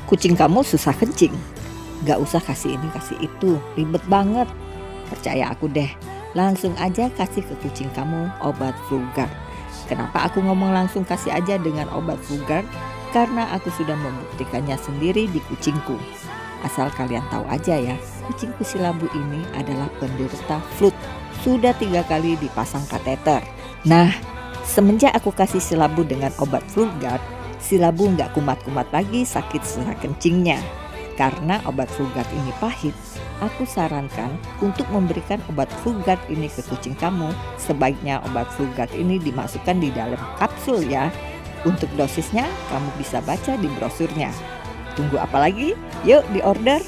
Kucing kamu susah kencing. Gak usah kasih ini kasih itu, ribet banget. Percaya aku deh, langsung aja kasih ke kucing kamu obat Fluguard. Kenapa aku ngomong langsung kasih aja dengan obat Fluguard? Karena aku sudah membuktikannya sendiri di kucingku. Asal kalian tahu aja ya, kucingku si Labu ini adalah penderita flu. Sudah 3 kali dipasang kateter. Nah, semenjak aku kasih si Labu dengan obat Fluguard, si Labu nggak kumat-kumat lagi sakit sesak kencingnya. Karena obat Fluguard ini pahit, aku sarankan untuk memberikan obat Fluguard ini ke kucing kamu. Sebaiknya obat Fluguard ini dimasukkan di dalam kapsul ya. Untuk dosisnya kamu bisa baca di brosurnya. Tunggu apa lagi? Yuk di order.